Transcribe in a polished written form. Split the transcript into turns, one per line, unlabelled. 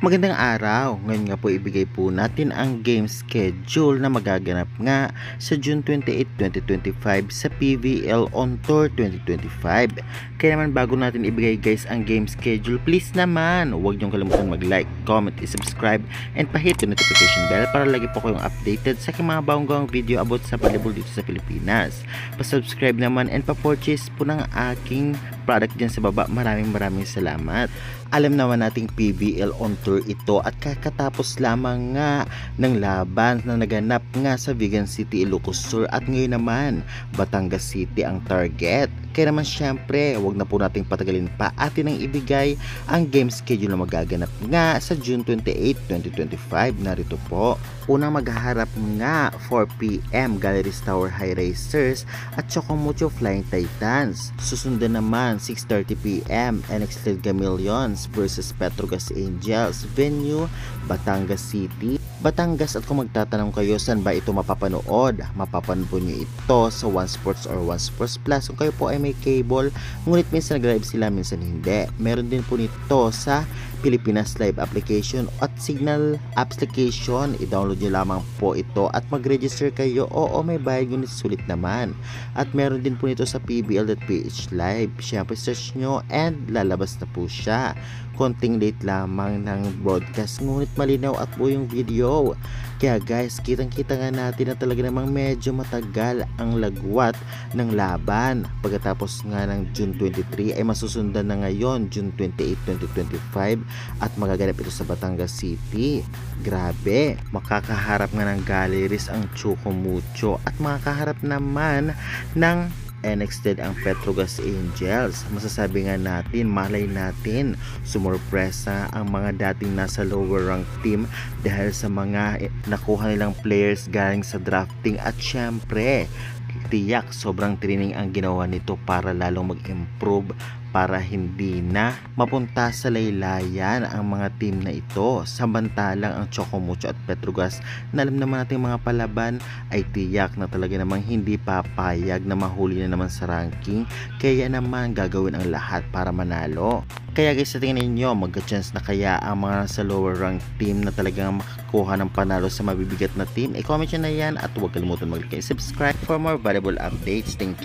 Magandang araw! Ngayon nga po ibigay po natin ang game schedule na magaganap nga sa June 28, 2025 sa PVL On Tour 2025. Kaya naman bago natin ibigay guys ang game schedule, please naman huwag niyong kalimutan mag-like, comment, subscribe, and pahit yung notification bell para lagi po kayong updated sa aking mga bagong video about sa volleyball dito sa Pilipinas. Pa-subscribe naman and pa-purchase po ng aking product dyan sa baba. Maraming salamat. Alam naman nating PVL On Tour ito at kakatapos lamang nga ng laban na naganap nga sa Vigan City, Ilocos Sur, at ngayon naman Batangas City ang target. Kaya naman syempre wag na po nating patagalin pa, atin ang ibigay ang game schedule na magaganap nga sa June 28, 2025. Narito po. Unang maghaharap nga 4pm Galleries Tower High Racers at Chocomucho Flying Titans. Susundan naman 6:30pm NX Liga Millions versus Petrogas Angels. Venue Batangas City, Batangas. At kung magtatanong kayo saan ba ito mapapanood, mapapanood po nyo ito sa One Sports or One Sports Plus kung kayo po ay may cable, ngunit minsan nag-live sila, minsan hindi. Meron din po nito sa Pilipinas Live application at Signal application. I-download nyo lamang po ito at mag-register kayo. Oo, may bayad ngunit sulit naman. At meron din po nito sa pbl.ph live. Siyempre search nyo and lalabas na po siya. Konting late lamang ng broadcast ngunit malinaw at po yung video. Kaya guys, kitang-kita nga natin na talaga namang medyo matagal ang lagwat ng laban. Pagkatapos nga ng June 23 ay masusundan na ngayon June 28, 2025 at magaganap ito sa Batangas City. Grabe, makakaharap nga ng Galleries ang Chocomucho at makakaharap naman ng NXT ang Petrogas Angels. Masasabi nga natin, malay natin, sumurpresa ang mga dating nasa lower rank team dahil sa mga nakuha nilang players galing sa drafting. At syempre, tiyak sobrang training ang ginawa nito para lalong mag-improve, para hindi na mapunta sa laylayan ang mga team na ito. Samantalang ang Chocomucho at Petrogas na alam naman natin mga palaban ay tiyak na talaga namang hindi papayag na mahuli na naman sa ranking, kaya naman gagawin ang lahat para manalo. Kaya guys, sa tingin ninyo, magka-chance na kaya ang mga sa lower rank team na talagang makakuha ng panalo sa mabibigat na team? I-comment nyo na yan at huwag kalimutan mag-like and subscribe for more valuable updates. Thank you.